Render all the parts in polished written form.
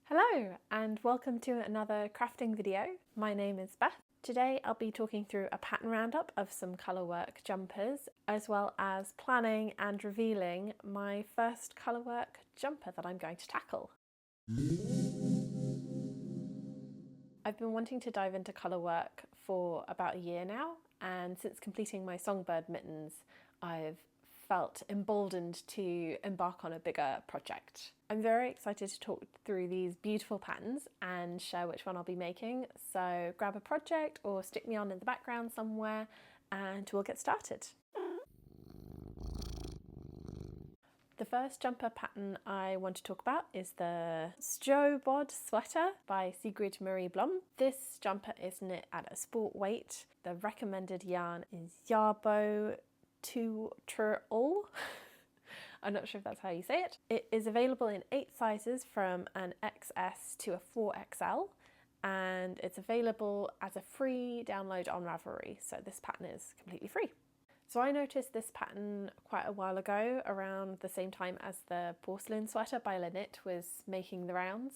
Hello and welcome to another crafting video. My name is Beth. Today I'll be talking through a pattern roundup of some Colorwork jumpers, as well as planning and revealing my first Colorwork jumper that I'm going to tackle. I've been wanting to dive into Colorwork for about a year now, and since completing my songbird mittens, I've felt emboldened to embark on a bigger project. I'm very excited to talk through these beautiful patterns and share which one I'll be making, so grab a project or stick me on in the background somewhere and we'll get started. The first jumper pattern I want to talk about is the Sjöbod sweater by Sigrid Marie Blom. This jumper is knit at a sport weight. The recommended yarn is Sjöbod 2 All. I'm not sure if that's how you say it. It is available in 8 sizes from an XS to a 4XL, and it's available as a free download on Ravelry, so this pattern is completely free. So I noticed this pattern quite a while ago, around the same time as the porcelain sweater by Lynette was making the rounds,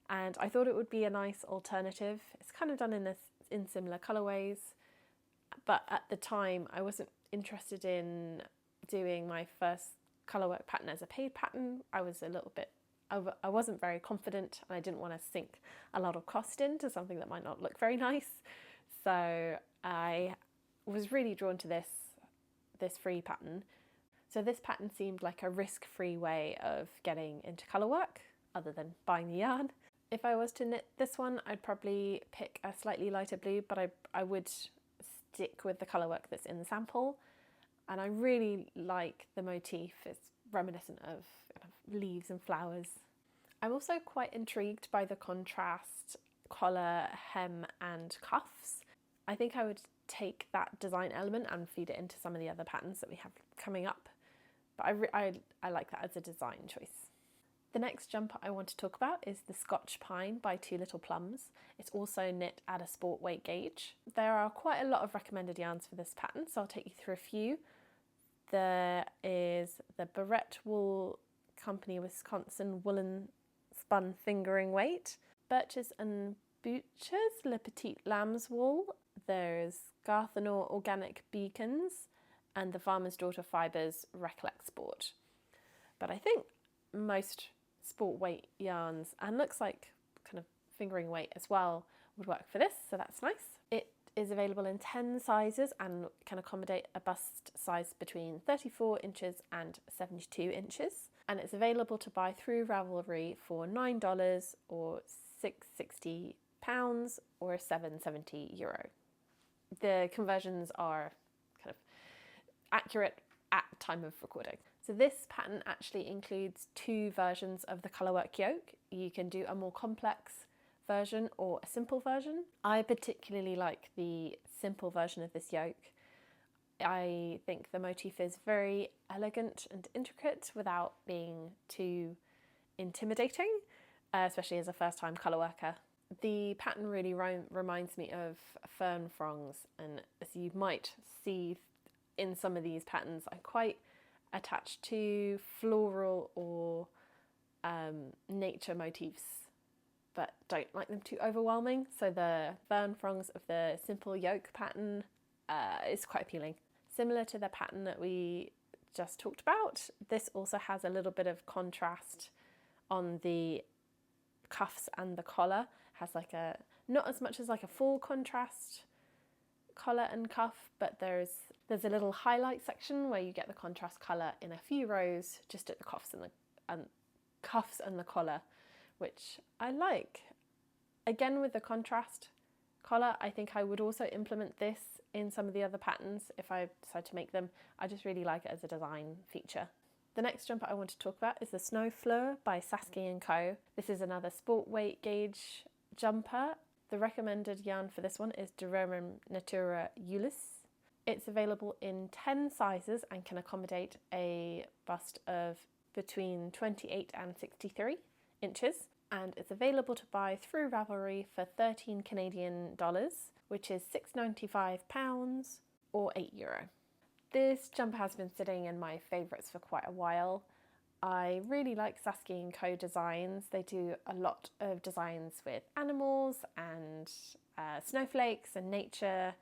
and I thought it would be a nice alternative. It's kind of done in similar colourways, but at the time I wasn't interested in doing my first Colorwork pattern as a paid pattern. I wasn't very confident, and I didn't want to sink a lot of cost into something that might not look very nice. So I was really drawn to this free pattern. So this pattern seemed like a risk-free way of getting into Colorwork, other than buying the yarn. If I was to knit this one, I'd probably pick a slightly lighter blue, but I would stick with the Colorwork that's in the sample. And I really like the motif. It's reminiscent of kind of leaves and flowers. I'm also quite intrigued by the contrast collar, hem and cuffs. I think I would take that design element and feed it into some of the other patterns that we have coming up. But I like that as a design choice. The next jumper I want to talk about is the Scotch Pine by Two Little Plums. It's also knit at a sport weight gauge. There are quite a lot of recommended yarns for this pattern, so I'll take you through a few. There is the Barrett Wool Company Wisconsin Woolen Spun Fingering Weight, Birches and Butchers Le Petit Lamb's Wool. There's Garthenor Organic Beacons and the Farmer's Daughter Fibres Recollect Sport. But I think most sport weight yarns, and looks like kind of fingering weight as well, would work for this, so that's nice. It is available in 10 sizes and can accommodate a bust size between 34 inches and 72 inches. And it's available to buy through Ravelry for $9 or £660 or €770. The conversions are kind of accurate at time of recording. So this pattern actually includes 2 versions of the Colorwork yoke. You can do a more complex version or a simple version. I particularly like the simple version of this yoke. I think the motif is very elegant and intricate without being too intimidating, especially as a first-time colourworker. The pattern really reminds me of fern fronds, and as you might see in some of these patterns, I'm quite attached to floral or nature motifs, but don't like them too overwhelming. So the fern fronds of the simple yoke pattern is quite appealing. Similar to the pattern that we just talked about, this also has a little bit of contrast on the cuffs and the collar. It has like not as much as like a full contrast collar and cuff, but there's a little highlight section where you get the contrast colour in a few rows just at the cuffs and the collar, which I like. Again, with the contrast collar, I think I would also implement this in some of the other patterns if I decide to make them. I just really like it as a design feature. The next jumper I want to talk about is the Snofleur by Sjöbod Co. This is another sport weight gauge jumper. The recommended yarn for this one is Durum Natura Ulysse. It's available in 10 sizes and can accommodate a bust of between 28 and 63 inches. And it's available to buy through Ravelry for $13 Canadian, which is £695 or €8. This jumper has been sitting in my favourites for quite a while. I really like Saskia & Co designs. They do a lot of designs with animals and snowflakes and nature,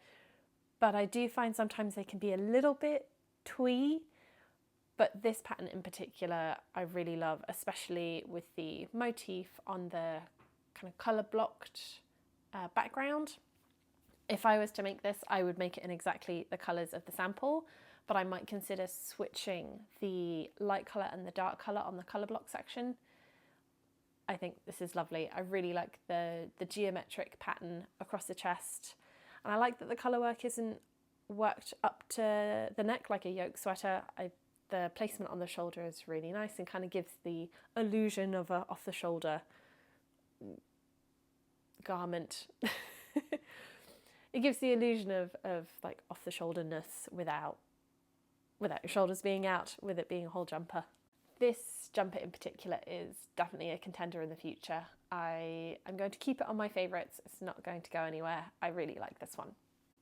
but I do find sometimes they can be a little bit twee. But this pattern in particular I really love, especially with the motif on the kind of colour blocked background. If I was to make this, I would make it in exactly the colours of the sample, but I might consider switching the light colour and the dark colour on the colour block section. I think this is lovely. I really like the geometric pattern across the chest, and I like that the colour work isn't worked up to the neck like a yoke sweater. The placement on the shoulder is really nice and kind of gives the illusion of a off-the-shoulder garment. It gives the illusion of like off-the-shoulderness without your shoulders being out, with it being a whole jumper. This jumper in particular is definitely a contender in the future. I'm going to keep it on my favourites. It's not going to go anywhere. I really like this one.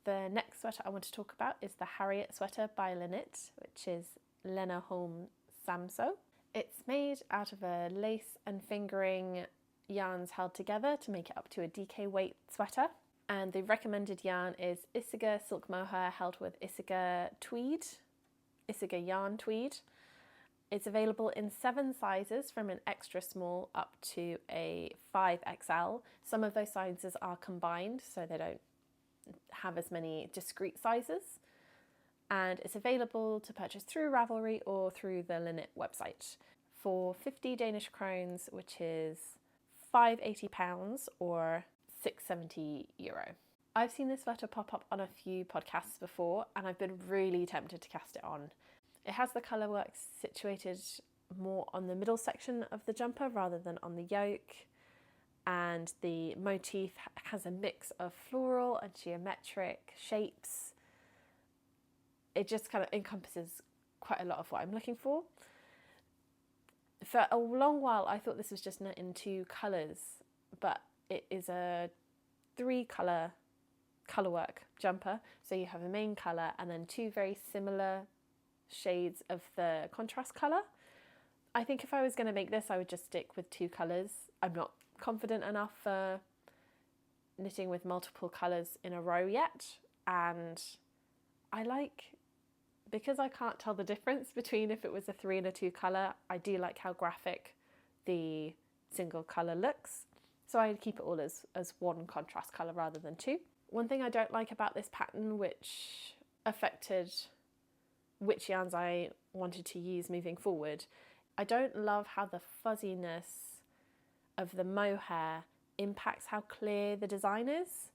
The next sweater I want to talk about is the Harriet sweater by Lynette, which is Lena Holm Samso. It's made out of a lace and fingering yarns held together to make it up to a DK weight sweater. And the recommended yarn is Isaga silk mohair held with Isaga yarn tweed. It's available in 7 sizes from an extra small up to a 5XL. Some of those sizes are combined, so they don't have as many discrete sizes. And it's available to purchase through Ravelry or through the Lynette website for 50 Danish krones, which is £580 or €670. I've seen this sweater pop up on a few podcasts before, and I've been really tempted to cast it on. It has the colour work situated more on the middle section of the jumper rather than on the yoke, and the motif has a mix of floral and geometric shapes. It just kind of encompasses quite a lot of what I'm looking for. For a long while I thought this was just in 2 colours, but it is a 3 colour work jumper. So you have a main colour and then 2 very similar shades of the contrast colour. I think if I was going to make this, I would just stick with 2 colours. I'm not confident enough for knitting with multiple colours in a row yet, and because I can't tell the difference between if it was a 3 and a 2 colour, I do like how graphic the single colour looks. So I'd keep it all as 1 contrast colour rather than 2. One thing I don't like about this pattern, which affected which yarns I wanted to use moving forward, I don't love how the fuzziness of the mohair impacts how clear the design is.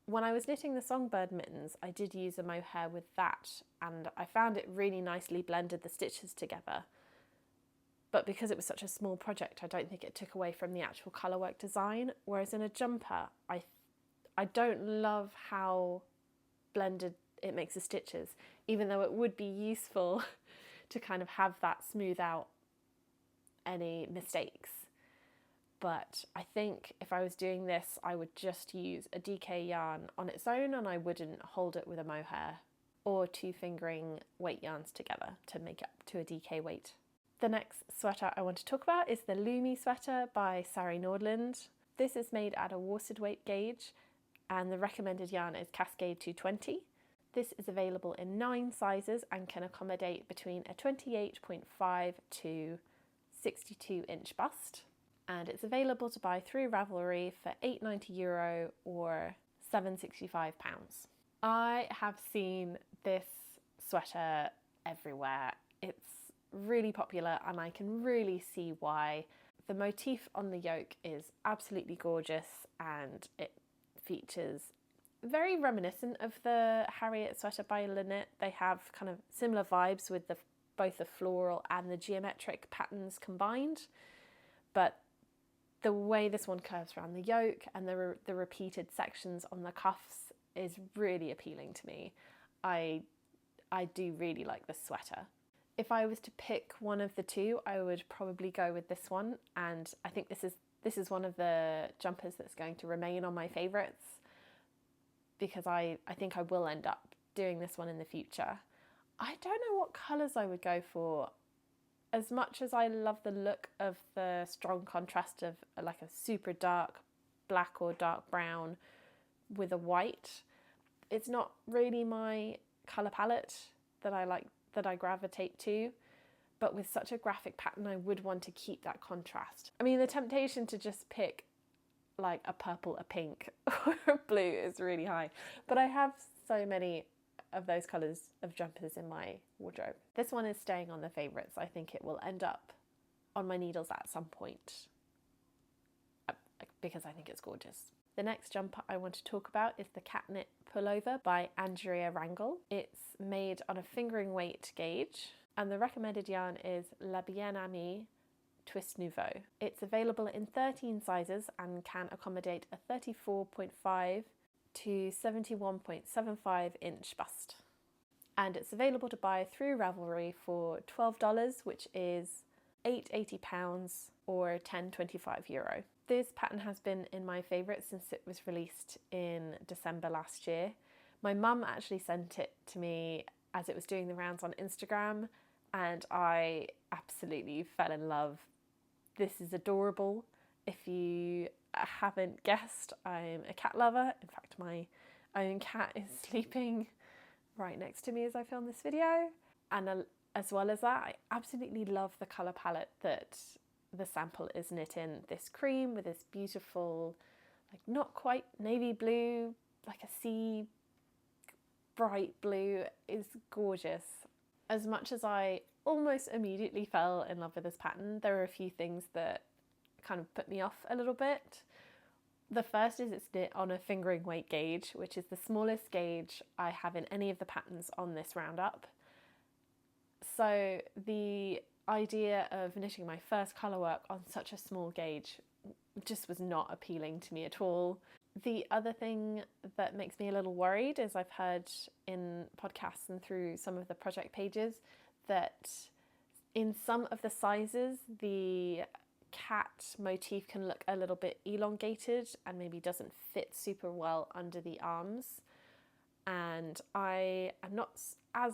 When I was knitting the songbird mittens, I did use a mohair with that, and I found it really nicely blended the stitches together. But because it was such a small project, I don't think it took away from the actual colourwork design. Whereas in a jumper, I don't love how blended it makes the stitches, even though it would be useful to kind of have that smooth out any mistakes. But I think if I was doing this, I would just use a DK yarn on its own, and I wouldn't hold it with a mohair or 2 fingering weight yarns together to make it up to a DK weight. The next sweater I want to talk about is the Lumme sweater by Sari Nordland. This is made at a worsted weight gauge, and the recommended yarn is Cascade 220. This is available in 9 sizes and can accommodate between a 28.5 to 62 inch bust. And it's available to buy through Ravelry for €8.90 or £765. I have seen this sweater everywhere. It's really popular, and I can really see why. The motif on the yoke is absolutely gorgeous, and it features very reminiscent of the Harriet sweater by Lynette. They have kind of similar vibes with both the floral and the geometric patterns combined, but the way this one curves around the yoke and the repeated sections on the cuffs is really appealing to me. I do really like this sweater. If I was to pick one of the 2, I would probably go with this one, and I think this is one of the jumpers that's going to remain on my favourites, because I think I will end up doing this one in the future. I don't know what colours I would go for. as much as I love the look of the strong contrast of like a super dark black or dark brown with a white, it's not really my colour palette that I like, that I gravitate to. But with such a graphic pattern, I would want to keep that contrast. I mean, the temptation to just pick like a purple, a pink, or a blue is really high. But I have so many of those colours of jumpers in my wardrobe. This one is staying on the favourites. I think it will end up on my needles at some point because I think it's gorgeous. The next jumper I want to talk about is the Catknit pullover by Andrea Rangel. It's made on a fingering weight gauge, and the recommended yarn is La Bien Amie Twist Nouveau. It's available in 13 sizes and can accommodate a 34.5 to 71.75 inch bust. And it's available to buy through Ravelry for $12, which is £8.80 or €10.25. This pattern has been in my favourites since it was released in December last year. My mum actually sent it to me as it was doing the rounds on Instagram, and I absolutely fell in love. This is adorable. If you haven't guessed, I'm a cat lover. In fact, my own cat is sleeping right next to me as I film this video. And as well as that, I absolutely love the colour palette that the sample is knit in. This cream with this beautiful, like not quite navy blue, like a sea bright blue is gorgeous. As much as I almost immediately fell in love with this pattern, there are a few things that kind of put me off a little bit. The first is it's knit on a fingering weight gauge, which is the smallest gauge I have in any of the patterns on this roundup. So the idea of knitting my first Colorwork on such a small gauge just was not appealing to me at all. The other thing that makes me a little worried is I've heard in podcasts and through some of the project pages that in some of the sizes the cat motif can look a little bit elongated and maybe doesn't fit super well under the arms, and I am not as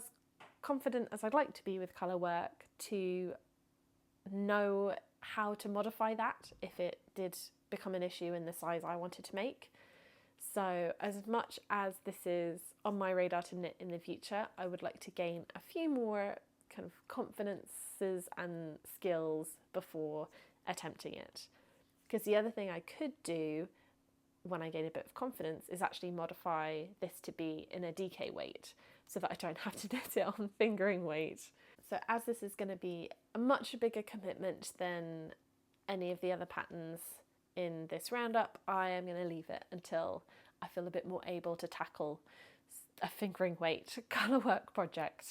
confident as I'd like to be with Colorwork to know how to modify that if it did become an issue in the size I wanted to make. So as much as this is on my radar to knit in the future, I would like to gain a few more kind of confidences and skills before attempting it. Because the other thing I could do when I gain a bit of confidence is actually modify this to be in a DK weight so that I don't have to knit it on fingering weight. So as this is going to be a much bigger commitment than any of the other patterns in this roundup, I am going to leave it until I feel a bit more able to tackle a fingering weight Colorwork project.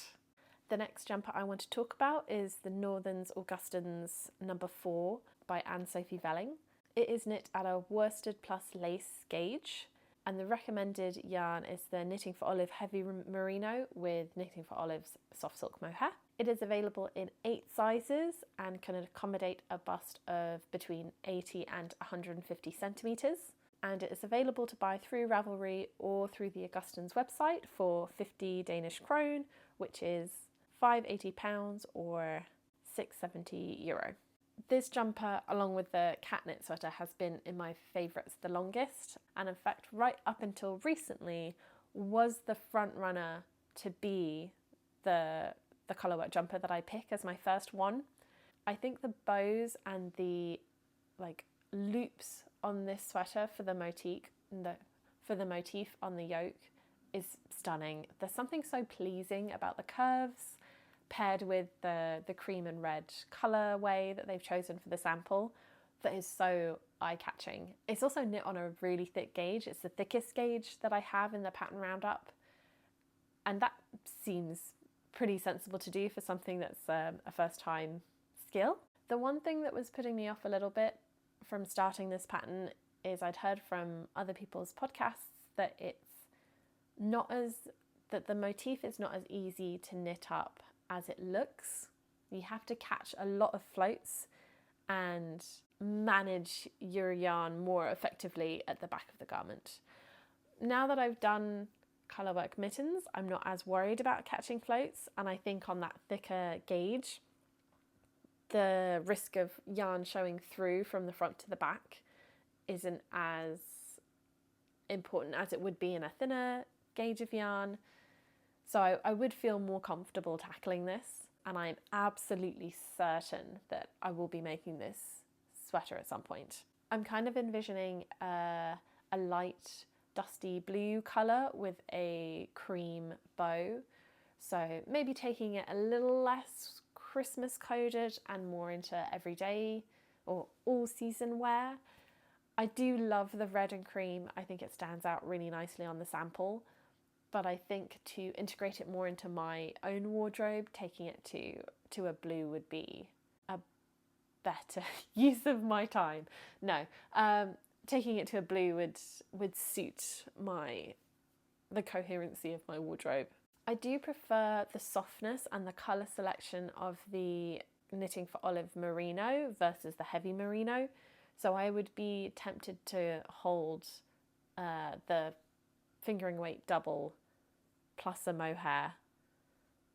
The next jumper I want to talk about is the Northern's Augustins No. 4 by Anne-Sophie Velling. It is knit at a worsted plus lace gauge, and the recommended yarn is the Knitting for Olive Heavy Merino with Knitting for Olive's Soft Silk Mohair. It is available in 8 sizes and can accommodate a bust of between 80 and 150 centimetres. And it is available to buy through Ravelry or through the Augustins website for 50 Danish krone, which is £5.80 or €6.70. This jumper, along with the Catknit sweater, has been in my favourites the longest, and in fact right up until recently was the front runner to be the Colorwork jumper that I pick as my first one. I think the bows and the loops on this sweater for the motif on the yoke is stunning. There's something so pleasing about the curves paired with the cream and red colourway that they've chosen for the sample that is so eye-catching. It's also knit on a really thick gauge. It's the thickest gauge that I have in the pattern roundup, and that seems pretty sensible to do for something that's a first time skill. The one thing that was putting me off a little bit from starting this pattern is I'd heard from other people's podcasts that the motif is not as easy to knit up as it looks. You have to catch a lot of floats and manage your yarn more effectively at the back of the garment. Now that I've done Colorwork mittens, I'm not as worried about catching floats, and I think on that thicker gauge the risk of yarn showing through from the front to the back isn't as important as it would be in a thinner gauge of yarn. So I would feel more comfortable tackling this, and I'm absolutely certain that I will be making this sweater at some point. I'm kind of envisioning a light dusty blue colour with a cream bow, so maybe taking it a little less Christmas coded and more into everyday or all season wear. I do love the red and cream. I think it stands out really nicely on the sample, but I think to integrate it more into my own wardrobe, taking it to a blue would be a better use of my time. No, taking it to a blue would suit the coherency of my wardrobe. I do prefer the softness and the colour selection of the Knitting for Olive merino versus the heavy merino. So I would be tempted to hold the fingering weight double plus a mohair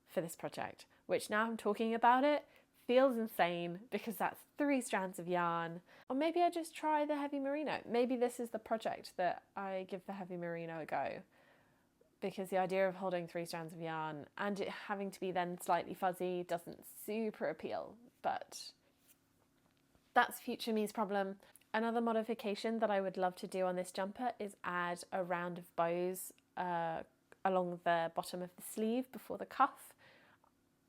for this project, which now I'm talking about it feels insane because that's 3 strands of yarn. Or maybe I just try the heavy merino. Maybe this is the project that I give the heavy merino a go, because the idea of holding 3 strands of yarn and it having to be then slightly fuzzy doesn't super appeal, but that's future me's problem. Another modification that I would love to do on this jumper is add a round of bows along the bottom of the sleeve before the cuff.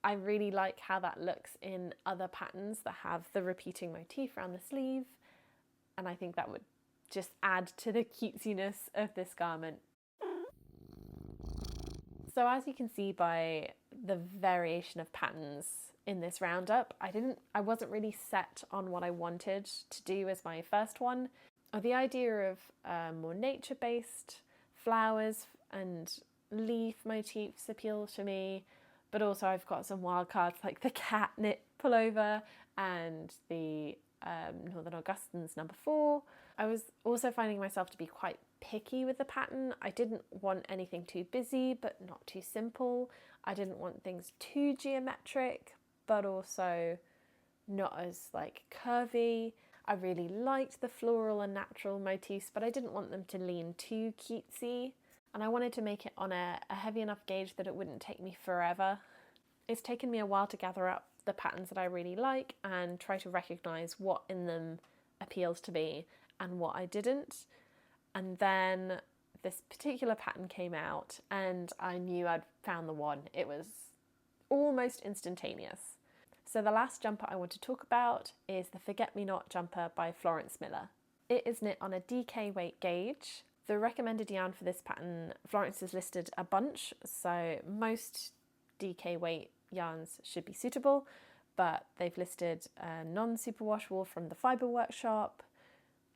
I really like how that looks in other patterns that have the repeating motif around the sleeve, and I think that would just add to the cutesiness of this garment. So as you can see by the variation of patterns in this roundup, I wasn't really set on what I wanted to do as my first one. The idea of more nature-based flowers and leaf motifs appeal to me, but also I've got some wild cards like the Catknit pullover and the Northern Augustins No. 4. I was also finding myself to be quite picky with the pattern. I didn't want anything too busy but not too simple. I didn't want things too geometric but also not as like curvy. I really liked the floral and natural motifs, but I didn't want them to lean too cutesy, and I wanted to make it on a heavy enough gauge that it wouldn't take me forever. It's taken me a while to gather up the patterns that I really like and try to recognise what in them appeals to me and what I didn't. And then this particular pattern came out and I knew I'd found the one. It was almost instantaneous. So the last jumper I want to talk about is the Forget-Me-Not jumper by Florence Miller. It is knit on a DK weight gauge. The recommended yarn for this pattern, Florence has listed a bunch, so most DK weight yarns should be suitable, but they've listed non-superwash wool from the Fibre Workshop,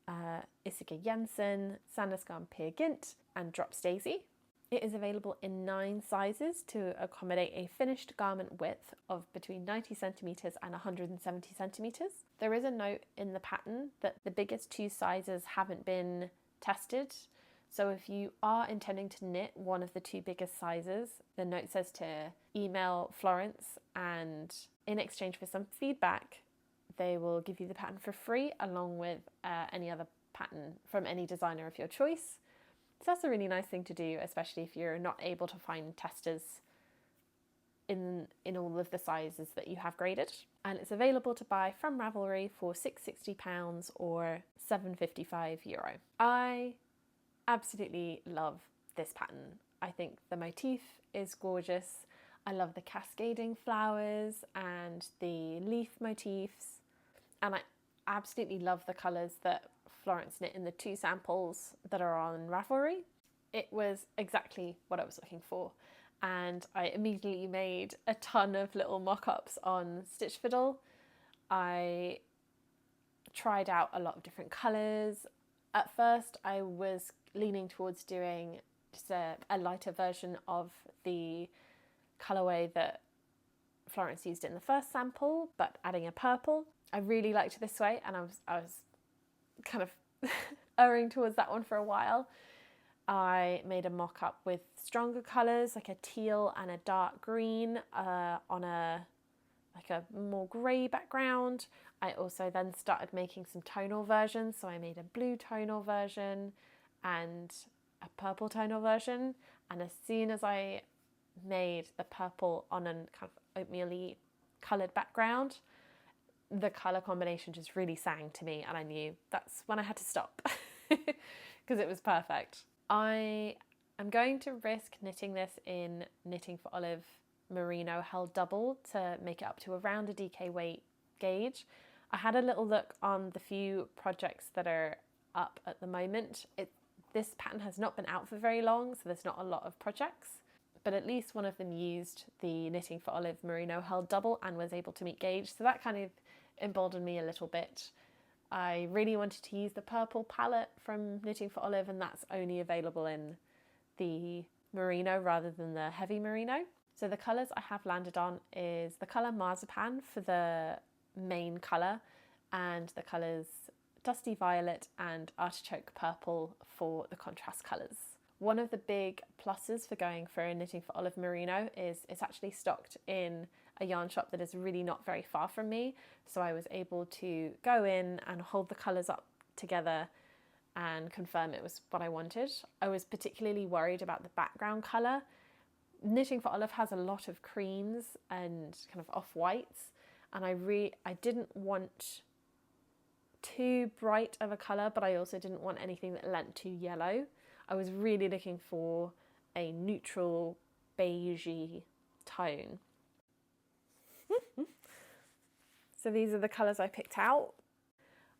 Issika Jensen, Sandnesgarn Peer Gynt, and Drops Daisy. It is available in 9 sizes to accommodate a finished garment width of between 90 centimetres and 170 centimetres. There is a note in the pattern that the biggest 2 sizes haven't been tested. So if you are intending to knit one of the 2 biggest sizes, the note says to email Florence, and in exchange for some feedback, they will give you the pattern for free along with any other pattern from any designer of your choice. So that's a really nice thing to do, especially if you're not able to find testers in all of the sizes that you have graded. And it's available to buy from Ravelry for £660 or €755. I absolutely love this pattern. I think the motif is gorgeous. I love the cascading flowers and the leaf motifs. And I absolutely love the colours that Florence knit in the 2 samples that are on Ravelry. It was exactly what I was looking for, and I immediately made a ton of little mock-ups on Stitch Fiddle. I tried out a lot of different colours. At first I was leaning towards doing just a lighter version of the colourway that Florence used in the first sample, but adding a purple. I really liked this way, and I was kind of erring towards that one for a while. I made a mock-up with stronger colours like a teal and a dark green on a like a more grey background. I also then started making some tonal versions. So I made a blue tonal version and a purple tonal version. And as soon as I made the purple on a kind of oatmeal-y coloured background, the colour combination just really sang to me, and I knew that's when I had to stop because it was perfect. I am going to risk knitting this in Knitting for Olive Merino held double to make it up to around a DK weight gauge. I had a little look on the few projects that are up at the moment. This pattern has not been out for very long, so there's not a lot of projects, but at least one of them used the Knitting for Olive Merino held double and was able to meet gauge, so that kind of emboldened me a little bit. I really wanted to use the purple palette from Knitting for Olive, and that's only available in the merino rather than the heavy merino. So the colours I have landed on is the colour Marzipan for the main colour, and the colours Dusty Violet and Artichoke Purple for the contrast colours. One of the big pluses for going for a Knitting for Olive Merino is it's actually stocked in a yarn shop that is really not very far from me. So I was able to go in and hold the colours up together and confirm it was what I wanted. I was particularly worried about the background colour. Knitting for Olive has a lot of creams and kind of off-whites, and I didn't want too bright of a colour, but I also didn't want anything that lent too yellow. I was really looking for a neutral beigey tone. So these are the colours I picked out.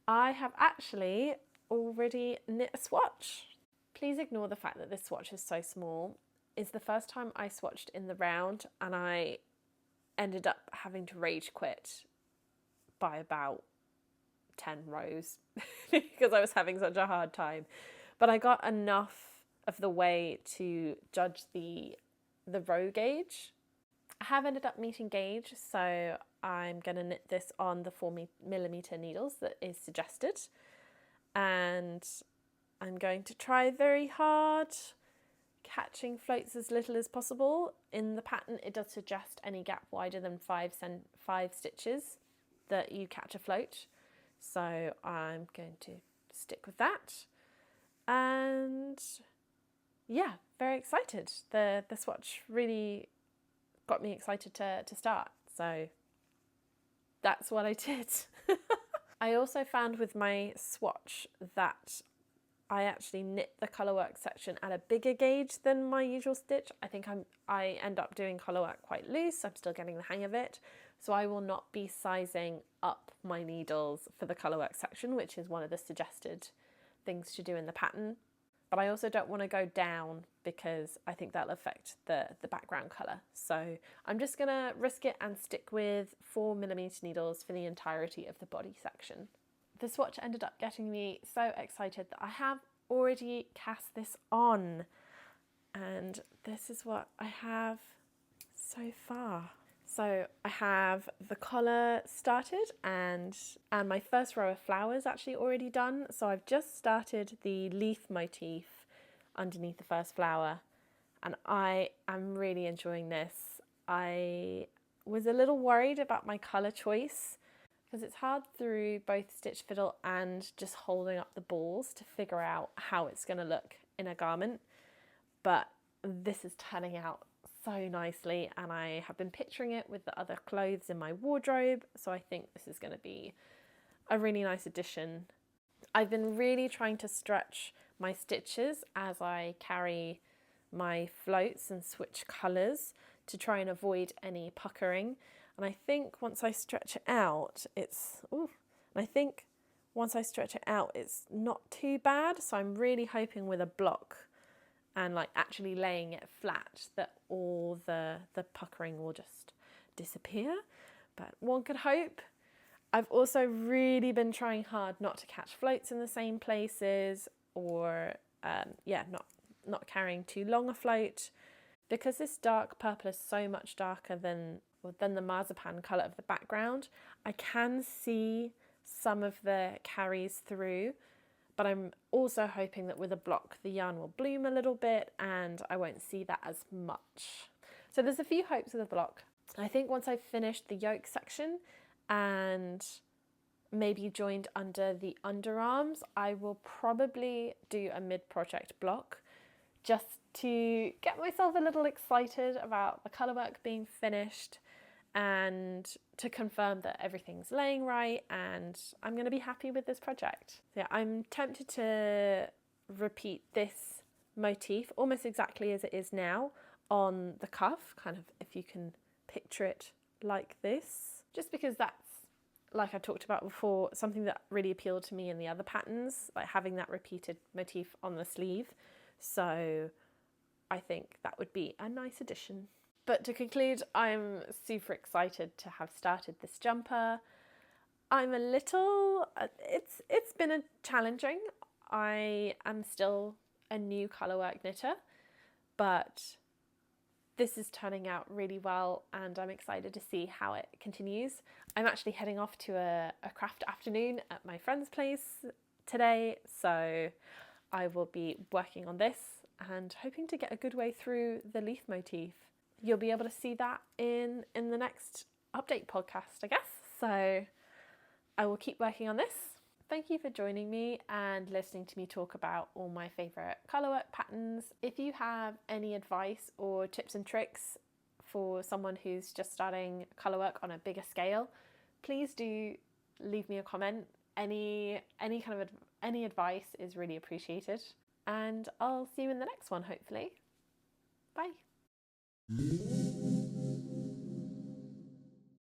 I have actually already knit a swatch. Please ignore the fact that this swatch is so small. It's the first time I swatched in the round, and I ended up having to rage quit by about 10 rows because I was having such a hard time. But I got enough of the way to judge the row gauge. I have ended up meeting gauge, so I'm going to knit this on the 4mm needles that is suggested, and I'm going to try very hard catching floats as little as possible. In the pattern it does suggest any gap wider than 5 stitches that you catch a float, so I'm going to stick with that. And yeah, very excited. The swatch really got me excited to start, so that's what I did. I also found with my swatch that I actually knit the Colorwork section at a bigger gauge than my usual stitch. I think I end up doing Colorwork quite loose. I'm still getting the hang of it, so I will not be sizing up my needles for the Colorwork section, which is one of the suggested things to do in the pattern. But I also don't want to go down because I think that'll affect the background colour. So I'm just going to risk it and stick with 4mm needles for the entirety of the body section. The swatch ended up getting me so excited that I have already cast this on. And this is what I have so far. So I have the collar started and my first row of flowers actually already done. So I've just started the leaf motif underneath the first flower, and I am really enjoying this. I was a little worried about my colour choice because it's hard through both stitch fiddle and just holding up the balls to figure out how it's going to look in a garment, but this is turning out so nicely, and I have been picturing it with the other clothes in my wardrobe, so I think this is going to be a really nice addition. I've been really trying to stretch my stitches as I carry my floats and switch colours to try and avoid any puckering, and I think once I stretch it out it's not too bad, so I'm really hoping with a block and like actually laying it flat that all the puckering will just disappear, but one could hope. I've also really been trying hard not to catch floats in the same places, or not carrying too long a float, because this dark purple is so much darker than the marzipan colour of the background. I can see some of the carries through, but I'm also hoping that with a block the yarn will bloom a little bit and I won't see that as much. So there's a few hopes with a block. I think once I've finished the yoke section and maybe joined under the underarms, I will probably do a mid-project block just to get myself a little excited about the colour work being finished and to confirm that everything's laying right and I'm going to be happy with this project. So yeah, I'm tempted to repeat this motif almost exactly as it is now on the cuff, kind of if you can picture it like this, just because that's, like I talked about before, something that really appealed to me in the other patterns, like having that repeated motif on the sleeve. So I think that would be a nice addition. But to conclude, I'm super excited to have started this jumper. I'm a little, it's been a challenging. I am still a new colourwork knitter, but this is turning out really well and I'm excited to see how it continues. I'm actually heading off to a craft afternoon at my friend's place today, so I will be working on this and hoping to get a good way through the leaf motif. You'll be able to see that in the next update podcast, I guess. So I will keep working on this. Thank you for joining me and listening to me talk about all my favourite colourwork patterns. If you have any advice or tips and tricks for someone who's just starting colourwork on a bigger scale, please do leave me a comment. Any advice is really appreciated. And I'll see you in the next one, hopefully. Bye.